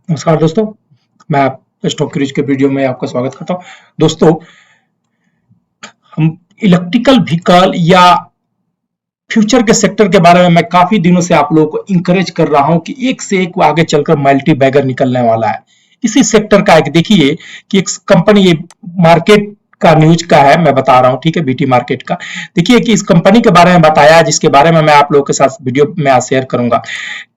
नमस्कार दोस्तों, मैं आप स्टॉक क्रूज के वीडियो में आपका स्वागत करता हूं। दोस्तों, हम इलेक्ट्रिकल व्हीकल या फ्यूचर के सेक्टर के बारे में मैं काफी दिनों से आप लोगों को इंकरेज कर रहा हूं कि एक से एक आगे चलकर मल्टी बैगर निकलने वाला है। इसी सेक्टर का एक देखिए कि एक कंपनी, ये मार्केट का न्यूज का है, मैं बता रहा हूं, ठीक है, बीटी मार्केट का। देखिए कि इस कंपनी के बारे में बताया, जिसके बारे में मैं आप लोगों के साथ वीडियो में आज शेयर करूंगा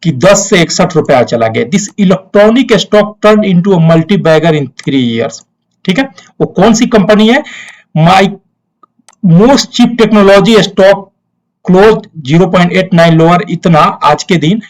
कि 10 से 61 रुपया चला गया। This electronic stock turn into a multi bagger in 3 years. ठीक है, वो कौन सी कंपनी है? My most cheap technology stock close 0.89 lower, इतना आज के दिन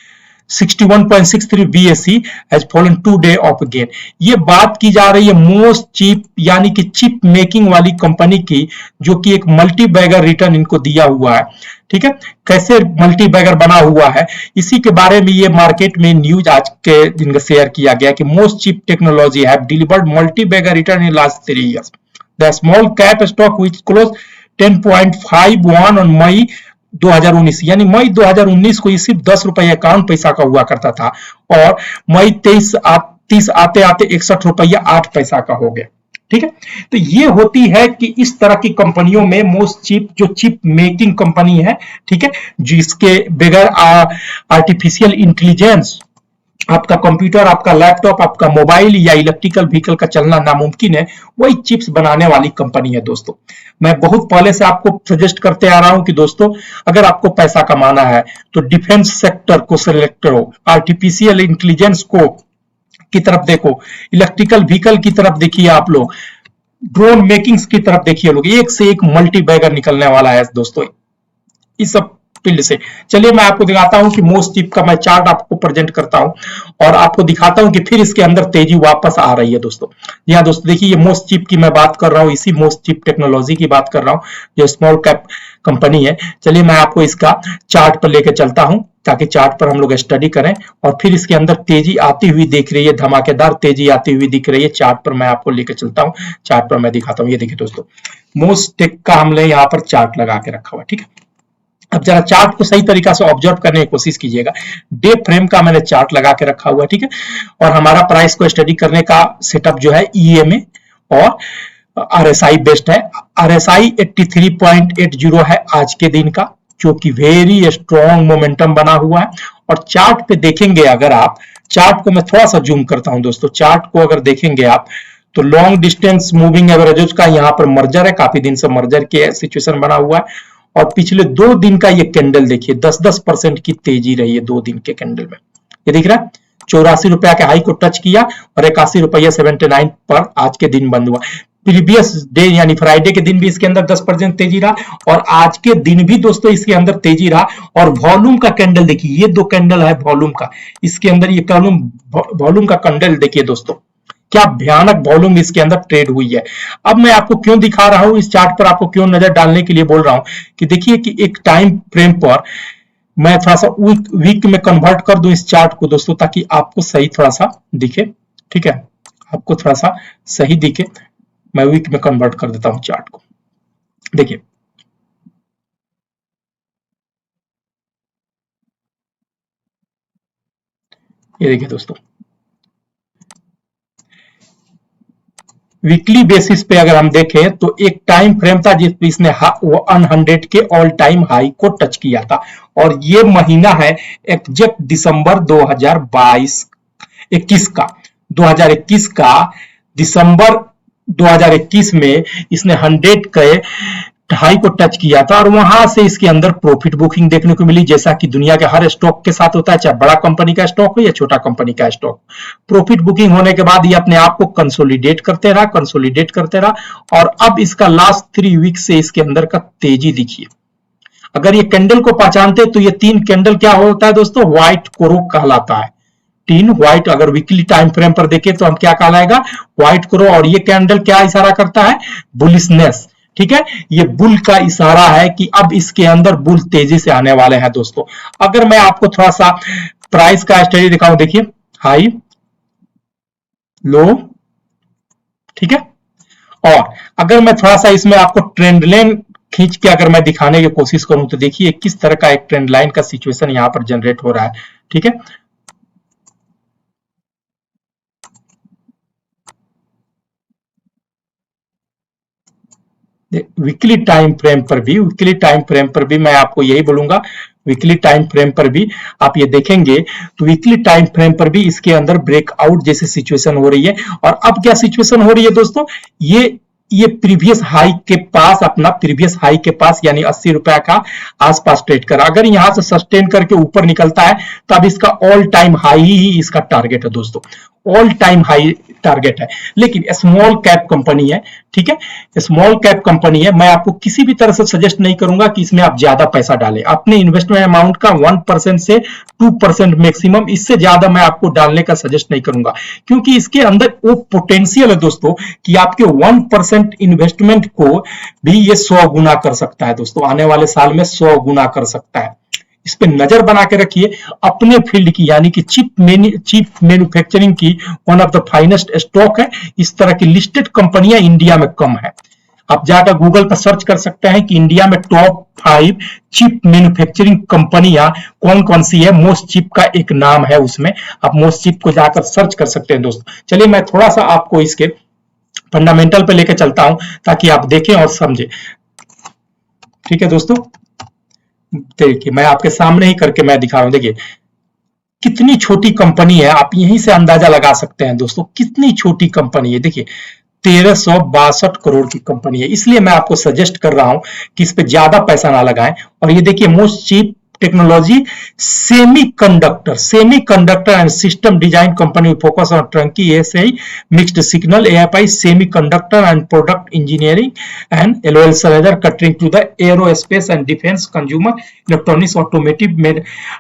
61.63 BSE has fallen 2 day of gain. ये बात की जा रही है मोस्ट चीप यानी कि चिप मेकिंग वाली कंपनी की, जो कि एक मल्टी बैगर रिटर्न इनको दिया हुआ है। ठीक है, कैसे मल्टी बैगर बना हुआ है, इसी के बारे में ये मार्केट में न्यूज आज के दिन शेयर किया गया कि most cheap technology have delivered multi bagger return in last 3 years. The small cap stock which close 10.51 on May 2019, यानी मई 2019 को ये सिर्फ 10 रुपया 51 पैसा का हुआ करता था, और मई 30 आते आते 61 रुपया 8 पैसा का हो गया। ठीक है, तो ये होती है कि इस तरह की कंपनियों में मोस्ट चिप, जो चिप मेकिंग कंपनी है, ठीक है, जिसके बगैर आर्टिफिशियल इंटेलिजेंस आपका कंप्यूटर, आपका लैपटॉप, आपका मोबाइल या इलेक्ट्रिकल व्हीकल का चलना नामुमकिन है, वही चिप्स बनाने वाली कंपनी है। दोस्तों, मैं बहुत पहले से आपको सजेस्ट करते आ रहा हूं कि दोस्तों, अगर आपको पैसा कमाना है तो डिफेंस सेक्टर को सिलेक्ट करो, आर्टिफिशियल इंटेलिजेंस को की तरफ देखो, इलेक्ट्रिकल व्हीकल की तरफ देखिए, आप लोग ड्रोन मेकिंग्स की तरफ देखिए, लोग एक से एक मल्टी बैगर निकलने वाला है दोस्तों इस सब फील्ड से। चलिए मैं आपको दिखाता हूं कि मोस्ट चिप का मैं चार्ट आपको प्रेजेंट करता हूं और आपको दिखाता हूं कि फिर इसके अंदर तेजी वापस आ रही है। दोस्तों, यहाँ दोस्तों देखिए, ये मोस्ट चिप की मैं बात कर रहा हूं, इसी मोस्ट चिप टेक्नोलॉजी की बात कर रहा हूं, जो स्मॉल कैप कंपनी है। चलिए मैं आपको इसका चार्ट पर लेकर चलता हूं, ताकि चार्ट पर हम लोग स्टडी करें, और फिर इसके अंदर तेजी आती हुई दिख रही है, धमाकेदार तेजी आती हुई दिख रही है। चार्ट पर मैं आपको लेकर चलता हूं, चार्ट पर मैं दिखाता हूं। ये देखिए दोस्तों, मोस्ट टेक का हमने यहाँ पर चार्ट लगा के रखा हुआ, ठीक है। अब जरा चार्ट को सही तरीका से ऑब्जर्व करने की कोशिश कीजिएगा। डे फ्रेम का मैंने चार्ट लगा के रखा हुआ है, ठीक है, और हमारा प्राइस को स्टडी करने का सेटअप जो है ईएमए और आरएसआई बेस्ड है। आरएसआई 83.80 है आज के दिन का, जो कि वेरी स्ट्रॉन्ग मोमेंटम बना हुआ है। और चार्ट पे देखेंगे, अगर आप चार्ट को, मैं थोड़ा सा जूम करता हूं दोस्तों, चार्ट को अगर देखेंगे आप तो लॉन्ग डिस्टेंस मूविंग एवरेजेस का यहाँ पर मर्जर है, काफी दिन से मर्जर के सिचुएशन बना हुआ है। और पिछले 2 दिन का ये कैंडल देखिए, 10-10% की तेजी रही है 2 दिन के कैंडल में। ये दिख रहा है, 84 रुपया के हाई को टच किया और 81 रुपया 79 पर आज के दिन बंद हुआ। प्रीवियस डे यानी फ्राइडे के दिन भी इसके अंदर 10% तेजी रहा, और आज के दिन भी दोस्तों इसके अंदर तेजी रहा। और वॉल्यूम का कैंडल देखिए, ये 2 कैंडल है वॉल्यूम का, इसके अंदर ये वॉल्यूम का कैंडल देखिए दोस्तों, क्या भयानक वॉल्यूम इसके अंदर ट्रेड हुई है। अब मैं आपको क्यों दिखा रहा हूं, इस चार्ट पर आपको क्यों नजर डालने के लिए बोल रहा हूं कि देखिए कि एक टाइम फ्रेम पर मैं थोड़ा सा वीक में कन्वर्ट कर दूं इस चार्ट को दोस्तों, ताकि आपको सही थोड़ा सा दिखे, ठीक है, आपको थोड़ा सा सही दिखे। मैं वीक में कन्वर्ट कर देता हूं चार्ट को। देखिए, ये देखिए दोस्तों, वीकली बेसिस पे अगर हम देखें तो एक टाइम फ्रेम था जिस इसने 100 के ऑल टाइम हाई को टच किया था, और ये महीना है एग्जैक्ट दिसंबर 2021 का, 2021 का दिसंबर 2021 में इसने 100 के हाई को टच किया था, और वहां से इसके अंदर प्रॉफिट बुकिंग देखने को मिली, जैसा कि दुनिया के हर स्टॉक के साथ होता है, चाहे बड़ा कंपनी का स्टॉक हो या छोटा कंपनी का स्टॉक। प्रॉफिट बुकिंग होने के बाद ये अपने आप को कंसोलिडेट करते रहा, और अब इसका लास्ट 3 वीक से इसके अंदर का तेजी दिखिए। अगर ये कैंडल को पहचानते तो ये 3 कैंडल क्या होता है दोस्तों, व्हाइट कोरो कहलाता है। 3 व्हाइट, अगर वीकली टाइम फ्रेम पर देखें तो हम क्या कहलाएगा, व्हाइट कोरो। और ये कैंडल क्या इशारा करता है, बुलिशनेस, ठीक है, ये बुल का इशारा है कि अब इसके अंदर बुल तेजी से आने वाले हैं दोस्तों। अगर मैं आपको थोड़ा सा प्राइस का स्टडी दिखाऊं, देखिए हाई लो, ठीक है, और अगर मैं थोड़ा सा इसमें आपको ट्रेंड लाइन खींच के अगर मैं दिखाने की कोशिश करूं तो देखिए किस तरह का एक ट्रेंड लाइन का सिचुएशन यहां पर जनरेट हो रहा है, ठीक है। वीकली टाइम फ्रेम पर भी मैं आपको यही बोलूंगा, वीकली टाइम फ्रेम पर भी आप ये देखेंगे तो वीकली टाइम फ्रेम पर भी इसके अंदर ब्रेकआउट जैसी सिचुएशन हो रही है। और अब क्या सिचुएशन हो रही है दोस्तों, ये प्रीवियस हाई के पास, अपना प्रीवियस हाई के पास यानी 80 रुपए का आसपास ट्रेड कर, अगर यहां से सस्टेन करके ऊपर निकलता है तो अब इसका ऑल टाइम हाई ही इसका टारगेट है दोस्तों, ऑल टाइम हाई टारगेट है। लेकिन स्मॉल कैप कंपनी है, ठीक है, स्मॉल कैप कंपनी है, मैं आपको किसी भी तरह से सजेस्ट नहीं करूंगा कि इसमें आप ज्यादा पैसा डालें। अपने इन्वेस्टमेंट अमाउंट का 1% से 2% मैक्सिमम, इससे ज्यादा मैं आपको डालने का सजेस्ट नहीं करूंगा, क्योंकि इसके अंदर वो पोटेंशियल है दोस्तों कि आपके 1% इन्वेस्टमेंट को भी ये 100 गुना कर सकता है दोस्तों, आने वाले साल में 100 गुना कर सकता है। इस पे नजर बना के रखिए। अपने फील्ड की यानी कि चिप मैन्युफैक्चरिंग की one of the finest stock है। इस तरह की लिस्टेड कंपनियां इंडिया में कम है। आप जाकर गूगल पर सर्च कर सकते हैं कि इंडिया में टॉप 5 चिप मैन्युफैक्चरिंग कंपनियां कौन कौन सी है। मोस्ट चिप का एक नाम है उसमें, आप मोस्ट चिप को जाकर सर्च कर सकते हैं दोस्तों। चलिए मैं थोड़ा सा आपको इसके फंडामेंटल पे लेके चलता हूं ताकि आप देखें और समझें। ठीक है दोस्तों, देखिए मैं आपके सामने ही करके मैं दिखा रहा हूं। देखिए कितनी छोटी कंपनी है, आप यहीं से अंदाजा लगा सकते हैं दोस्तों कितनी छोटी कंपनी है। देखिए 1362 करोड़ की कंपनी है, इसलिए मैं आपको सजेस्ट कर रहा हूं कि इस पे ज्यादा पैसा ना लगाएं। और ये देखिए most cheap technology semiconductor and system design company focus on turnkey ASI mixed signal AFI semiconductor and product engineering and LOL surveyor catering to the aerospace and defence consumer electronics automotive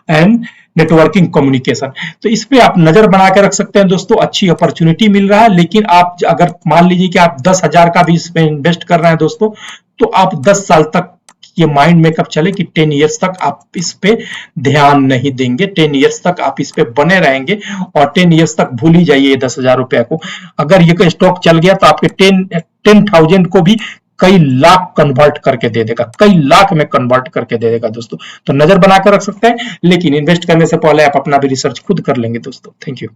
and networking communication. तो इस पे आप नजर बना के रख सकते हैं दोस्तों, अच्छी अपॉर्चुनिटी मिल रहा है। लेकिन आप अगर मान लीजिए कि आप 10,000 का भी इसमें इन्वेस्ट कर रहे हैं दोस्तों, तो आप 10 साल तक ये माइंड मेकअप चले कि 10 इयर्स तक आप इस पे ध्यान नहीं देंगे, 10 इयर्स तक आप इस पे बने रहेंगे और 10 इयर्स तक भूल ही जाइए 10,000 रुपया को। अगर ये स्टॉक चल गया तो आपके 10,000 को भी कई लाख कन्वर्ट करके दे देगा, कई लाख में कन्वर्ट करके दे देगा दोस्तों। तो नजर बना कर रख सकते हैं, लेकिन इन्वेस्ट करने से पहले आप अपना भी रिसर्च खुद कर लेंगे दोस्तों। Thank you.